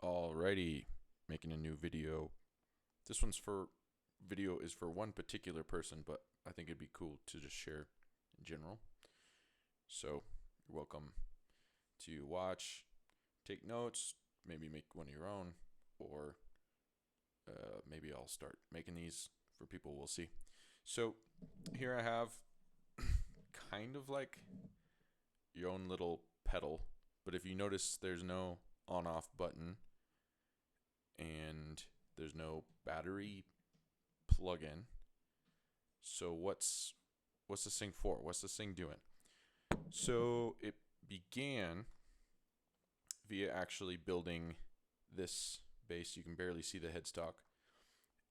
Alrighty, making a new video. This one's for video is for one particular person, but I think it'd be cool to just share in general. So you're welcome to watch, take notes, maybe make one of your own, or maybe I'll start making these for people. We'll see. So here I have kind of like your own little pedal, but if you notice, there's no on-off button and there's no battery plug-in. So what's this thing for? What's this thing doing? So it began via actually building this bass. You can barely see the headstock,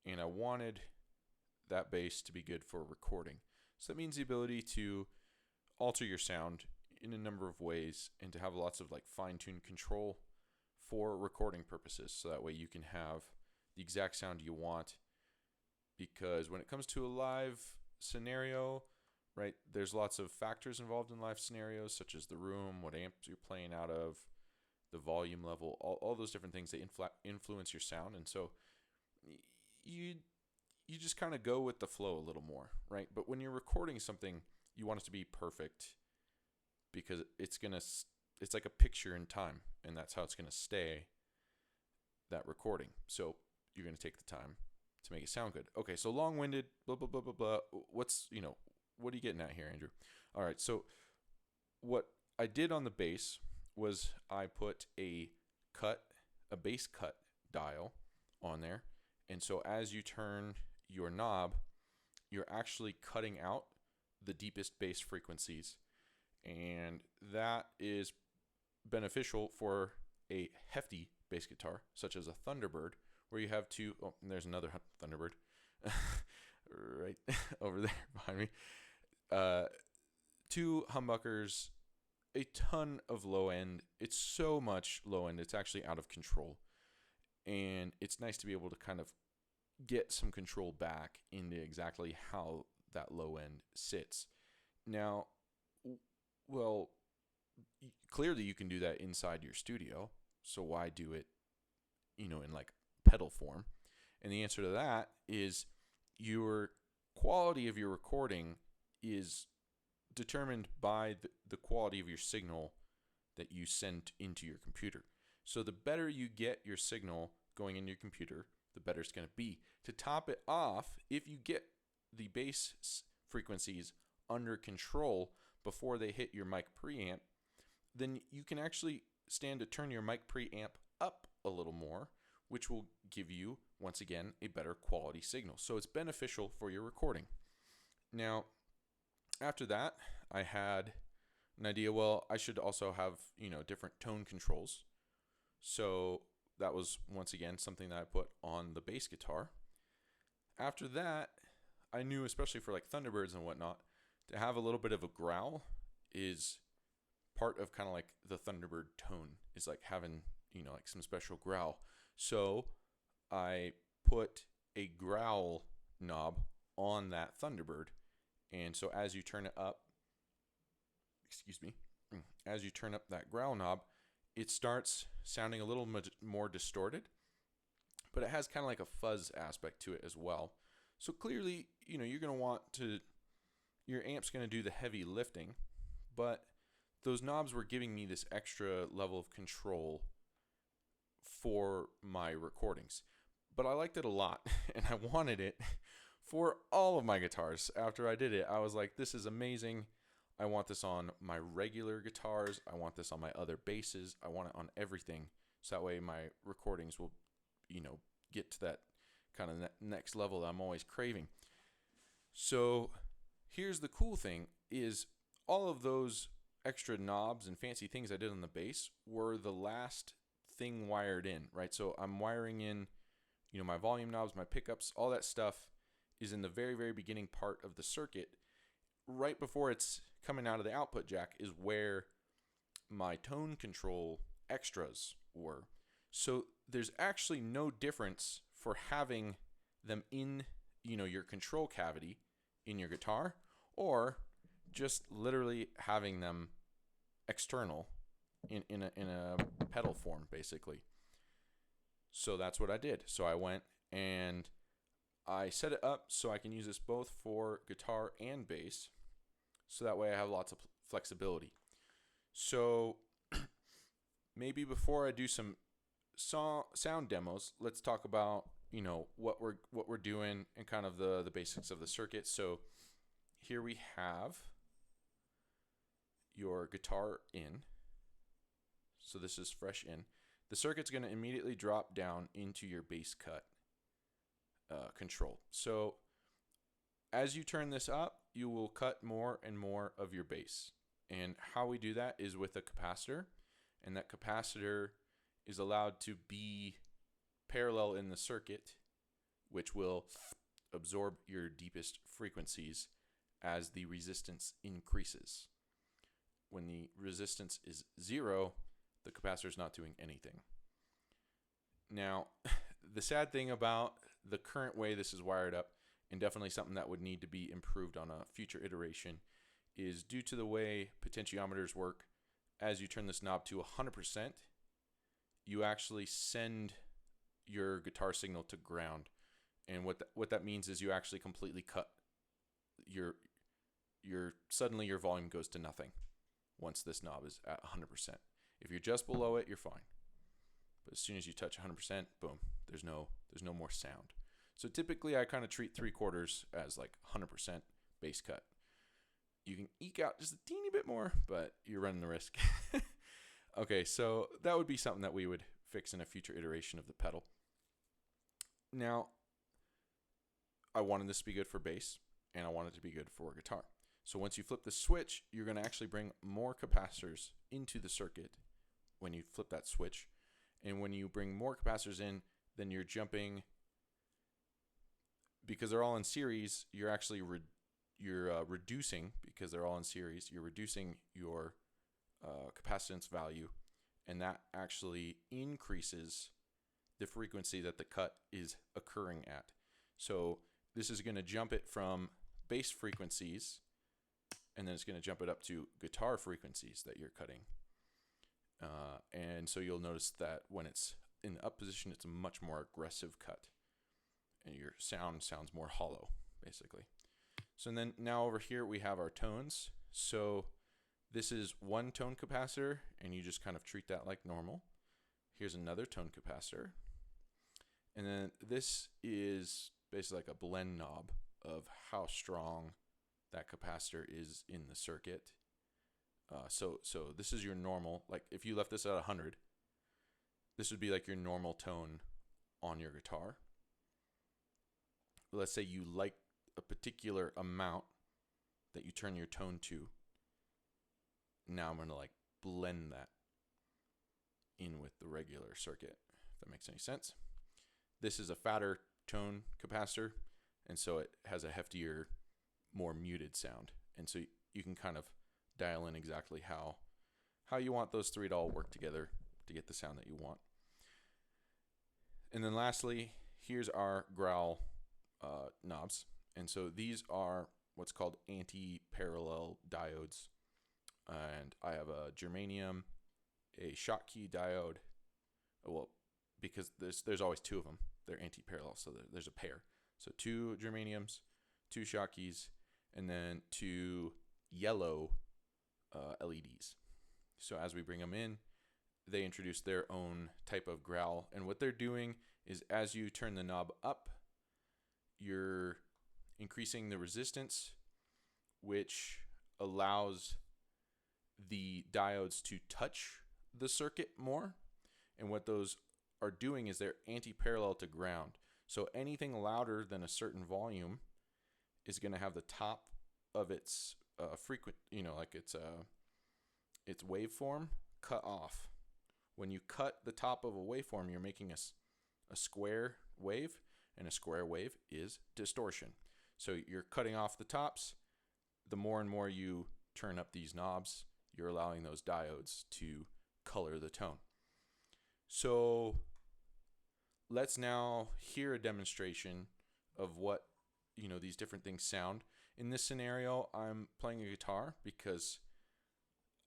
and I wanted that bass to be good for recording. So that means the ability to alter your sound in a number of ways and to have lots of like fine-tuned control for recording purposes, so that way you can have the exact sound you want. Because when it comes to a live scenario, right, there's lots of factors involved in live scenarios, such as the room, what amps you're playing out of, the volume level, all those different things that influence your sound. And so you just kind of go with the flow a little more, right? But when you're recording something, you want it to be perfect, because it's like a picture in time, and that's how it's going to stay, that recording. So you're going to take the time to make it sound good. Okay, so long-winded, blah, blah, blah, blah, blah. What are you getting at here, Andrew? All right, so what I did on the bass was I put a bass cut dial on there. And so as you turn your knob, you're actually cutting out the deepest bass frequencies. And that is beneficial for a hefty bass guitar, such as a Thunderbird, where you have two, oh, and there's another Thunderbird right over there behind me. Two humbuckers, a ton of low end. It's so much low end, it's actually out of control. And it's nice to be able to kind of get some control back into exactly how that low end sits. Now, well, clearly you can do that inside your studio, so why do it, in like pedal form? And the answer to that is your quality of your recording is determined by the quality of your signal that you send into your computer. So the better you get your signal going into your computer, the better it's going to be. To top it off, if you get the bass frequencies under control before they hit your mic preamp, then you can actually stand to turn your mic preamp up a little more, which will give you, once again, a better quality signal. So it's beneficial for your recording. Now, after that, I had an idea, well, I should also have, different tone controls. So that was, once again, something that I put on the bass guitar. After that, I knew, especially for like Thunderbirds and whatnot, to have a little bit of a growl is part of kind of like the Thunderbird tone, is like having, like some special growl. So I put a growl knob on that Thunderbird. And so as you turn it up, as you turn up that growl knob, it starts sounding a little more distorted, but it has kind of like a fuzz aspect to it as well. So clearly, you're going to want your amp's going to do the heavy lifting, but those knobs were giving me this extra level of control for my recordings. But I liked it a lot, and I wanted it for all of my guitars. After I did it, I was like, this is amazing. I want this on my regular guitars. I want this on my other basses. I want it on everything. So that way my recordings will, get to that kind of next level that I'm always craving. So here's the cool thing, is all of those extra knobs and fancy things I did on the bass were the last thing wired in, right? So I'm wiring in, my volume knobs, my pickups, all that stuff is in the very, very beginning part of the circuit. Right before it's coming out of the output jack is where my tone control extras were. So there's actually no difference for having them in, your control cavity in your guitar, or just literally having them external in a pedal form, basically. So that's what I did. So I went and I set it up so I can use this both for guitar and bass. So that way I have lots of flexibility. So maybe before I do some sound demos, let's talk about, what we're doing and kind of the basics of the circuit. So here we have your guitar in. So this is fresh in. The circuit's going to immediately drop down into your bass cut control. So as you turn this up, you will cut more and more of your bass. And how we do that is with a capacitor. And that capacitor is allowed to be parallel in the circuit, which will absorb your deepest frequencies as the resistance increases. When the resistance is 0, the capacitor is not doing anything. Now, the sad thing about the current way this is wired up, and definitely something that would need to be improved on a future iteration, is due to the way potentiometers work, as you turn this knob to 100%, you actually send your guitar signal to ground. And what that means is you actually completely cut suddenly your volume goes to nothing once this knob is at 100%. If you're just below it, you're fine. But as soon as you touch 100%, boom, there's no more sound. So typically I kind of treat 3/4 as like 100% bass cut. You can eke out just a teeny bit more, but you're running the risk. Okay, so that would be something that we would fix in a future iteration of the pedal. Now, I wanted this to be good for bass, and I want it to be good for guitar. So once you flip the switch, you're going to actually bring more capacitors into the circuit when you flip that switch. And when you bring more capacitors in, then you're jumping, because they're all in series, you're actually reducing, because they're all in series, you're reducing your capacitance value, and that actually increases the frequency that the cut is occurring at. So this is going to jump it from bass frequencies, and then it's going to jump it up to guitar frequencies that you're cutting. And so you'll notice that when it's in the up position, it's a much more aggressive cut, and your sound sounds more hollow, basically. So then now over here we have our tones. So this is one tone capacitor, and you just kind of treat that like normal. Here's another tone capacitor. And then this is basically like a blend knob of how strong that capacitor is in the circuit. So this is your normal, like if you left this at 100, this would be like your normal tone on your guitar. Let's say you like a particular amount that you turn your tone to. Now I'm going to like blend that in with the regular circuit, if that makes any sense. This is a fatter tone capacitor, and so it has a heftier, more muted sound. And so you can kind of dial in exactly how you want those three to all work together to get the sound that you want. And then lastly, here's our growl knobs. And so these are what's called anti-parallel diodes. And I have a germanium, a Schottky diode. Well, because there's always two of them. They're anti-parallel, so there's a pair. So 2 germaniums, 2 Schottkys, and then 2 yellow LEDs. So as we bring them in, they introduce their own type of growl. And what they're doing is as you turn the knob up, you're increasing the resistance, which allows the diodes to touch the circuit more. And what those are doing is they're anti-parallel to ground. So anything louder than a certain volume is going to have the top of its like its waveform cut off. When you cut the top of a waveform, you're making a square wave, and a square wave is distortion. So you're cutting off the tops. The more and more you turn up these knobs, you're allowing those diodes to color the tone. So let's now hear a demonstration of what these different things sound. In this scenario, I'm playing a guitar because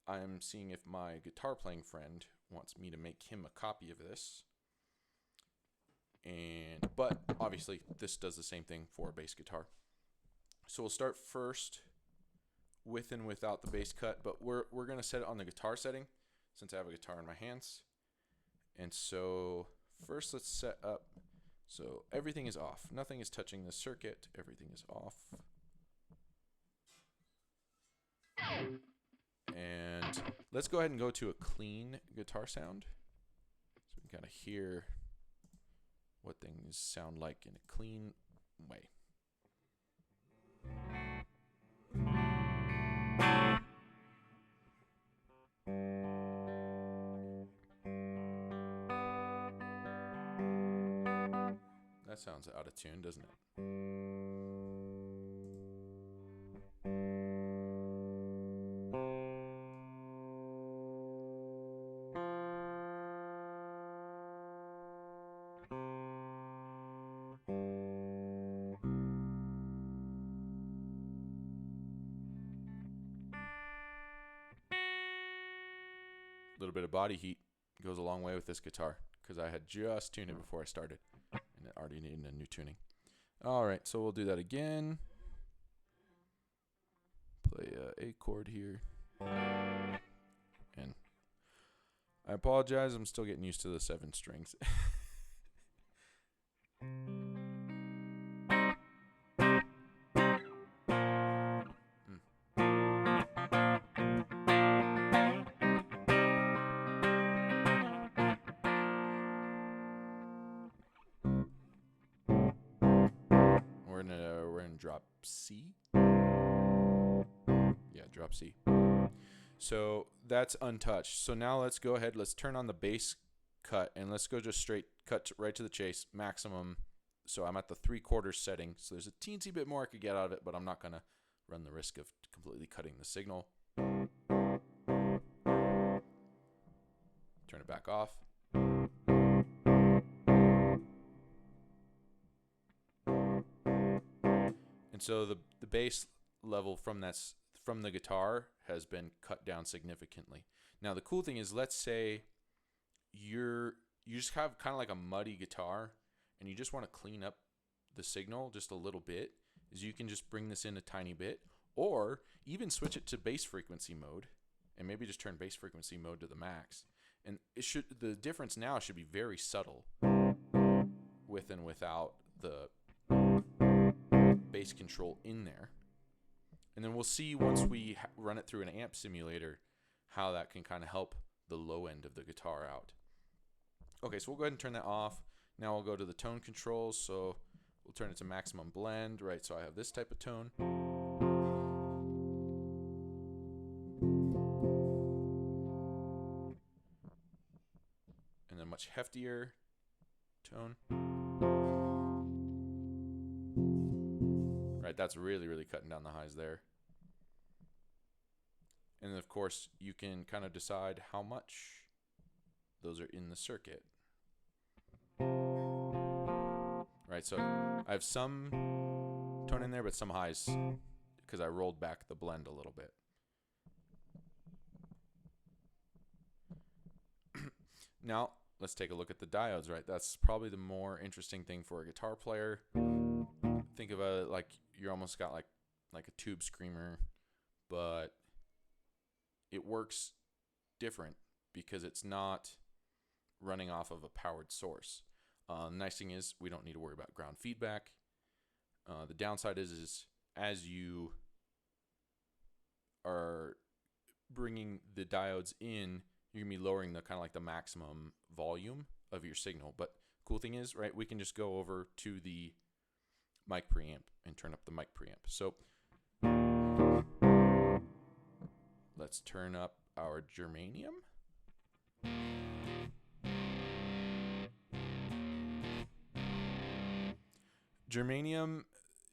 I'm seeing if my guitar playing friend wants me to make him a copy of this. But obviously this does the same thing for a bass guitar. So we'll start first with and without the bass cut, but we're going to set it on the guitar setting since I have a guitar in my hands. And so first let's set up, so everything is off. Nothing is touching the circuit. Everything is off. And let's go ahead and go to a clean guitar sound so we can kind of hear what things sound like in a clean way. That sounds out of tune, doesn't it? A little bit of body heat goes a long way with this guitar because I had just tuned it before I started and it already needed a new tuning. All right, so we'll do that again. Play a chord here. And I apologize, I'm still getting used to the 7 strings. We're in drop C. Yeah, drop C. So that's untouched. So now let's go ahead, let's turn on the bass cut and let's go just straight cut right to the chase, maximum. So I'm at the 3/4 setting. So there's a teensy bit more I could get out of it, but I'm not gonna run the risk of completely cutting the signal. Turn it back off. And so the bass level from the guitar has been cut down significantly. Now the cool thing is, let's say you just have kind of like a muddy guitar and you just want to clean up the signal just a little bit, is you can just bring this in a tiny bit, or even switch it to bass frequency mode and maybe just turn bass frequency mode to the max. And the difference now should be very subtle with and without the bass control in there. And then we'll see once we run it through an amp simulator how that can kind of help the low end of the guitar out. Okay, so we'll go ahead and turn that off. Now we'll go to the tone controls. So we'll turn it to maximum blend, right? So I have this type of tone. And then much heftier tone. Right, that's really, really cutting down the highs there. And then of course you can kind of decide how much those are in the circuit. Right, so I have some tone in there, but some highs because I rolled back the blend a little bit. Now let's take a look at the diodes, right? That's probably the more interesting thing for a guitar player. Think of it like you're almost got like a tube screamer, but it works different because it's not running off of a powered source. The nice thing is we don't need to worry about ground feedback. The downside is as you are bringing the diodes in, you're gonna be lowering the kind of like the maximum volume of your signal. But cool thing is, right, we can just go over to the mic preamp and turn up the mic preamp. So let's turn up our germanium. Germanium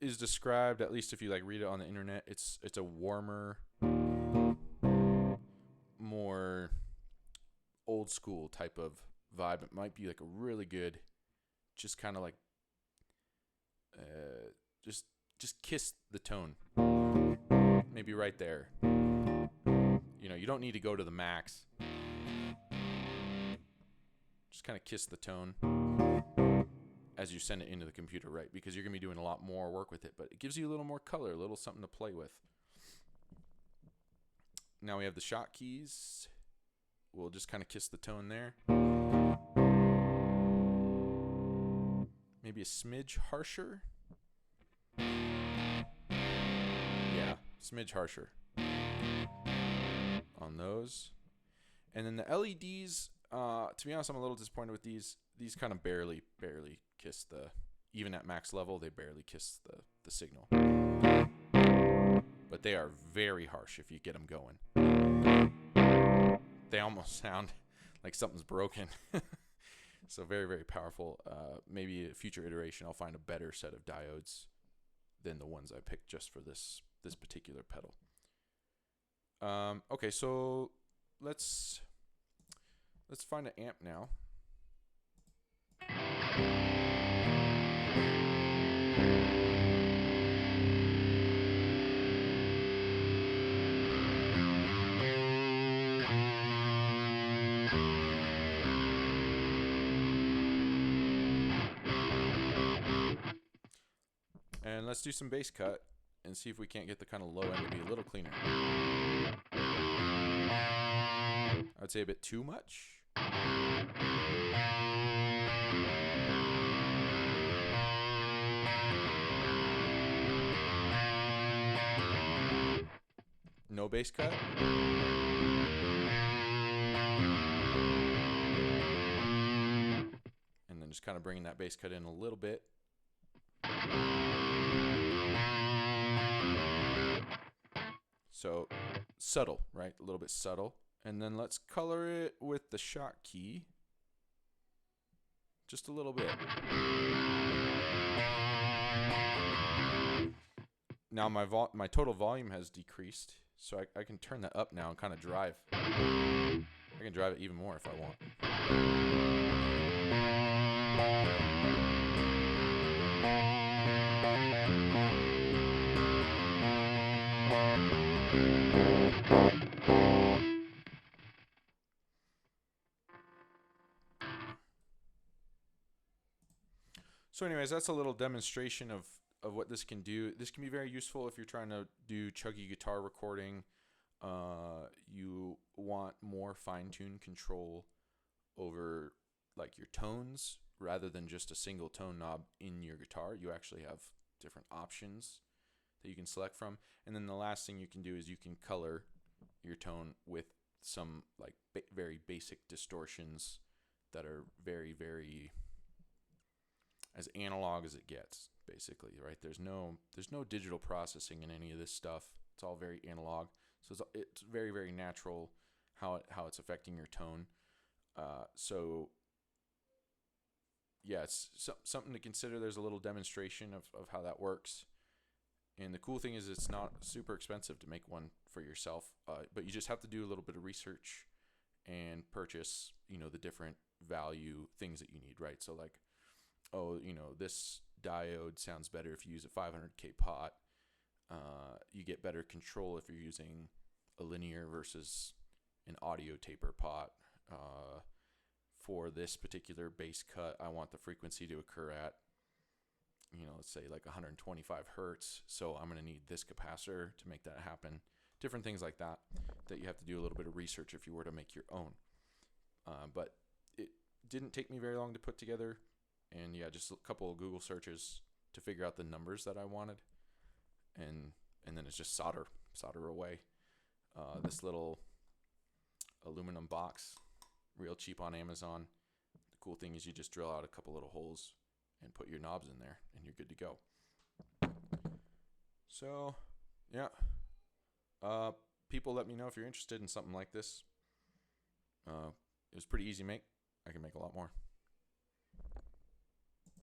is described, at least if you like read it on the internet, it's a warmer, more old school type of vibe. It might be like a really good, just kind of like just kiss the tone, maybe right there. You know, you don't need to go to the max. Just kind of kiss the tone. as you send it into the computer, right? Because you're going to be doing a lot more work with it, but it gives you a little more color, a little something to play with. Now we have the shot keys. We'll just kind of kiss the tone there. Maybe a smidge harsher. Yeah, smidge harsher on those. And then the LEDs, to be honest, I'm a little disappointed with these. These kind of barely kiss even at max level, they barely kiss the signal. But they are very harsh if you get them going. They almost sound like something's broken. So very, very powerful. Maybe a future iteration I'll find a better set of diodes than the ones I picked just for this particular pedal. Okay, so let's find an amp now. And let's do some bass cut and see if we can't get the kind of low end to be a little cleaner. I would say a bit too much. No bass cut. And then just kind of bringing that bass cut in a little bit. So subtle, right? A little bit subtle. And then let's color it with the shot key. Just a little bit. Now my total volume has decreased, so I can turn that up now and kind of drive. I can drive it even more if I want. So anyways, that's a little demonstration of what this can do. This can be very useful if you're trying to do chuggy guitar recording. You want more fine-tuned control over like your tones rather than just a single tone knob in your guitar. You actually have different options that you can select from. And then the last thing you can do is you can color your tone with some like very basic distortions that are very, very as analog as it gets, basically, right? There's no digital processing in any of this stuff. It's all very analog. So it's very, very natural how it's affecting your tone. So yeah, it's something to consider. There's a little demonstration of how that works. And the cool thing is it's not super expensive to make one for yourself, but you just have to do a little bit of research and purchase, the different value things that you need, right? So like, this diode sounds better if you use a 500K pot. You get better control if you're using a linear versus an audio taper pot. For this particular bass cut, I want the frequency to occur at, let's say like 125 hertz. So I'm going to need this capacitor to make that happen. Different things like that you have to do a little bit of research if you were to make your own. But it didn't take me very long to put together. And yeah, just a couple of Google searches to figure out the numbers that I wanted. And then it's just solder away. This little aluminum box, real cheap on Amazon. The cool thing is you just drill out a couple little holes and put your knobs in there and you're good to go. So yeah, people let me know if you're interested in something like this. It was pretty easy to make. I can make a lot more.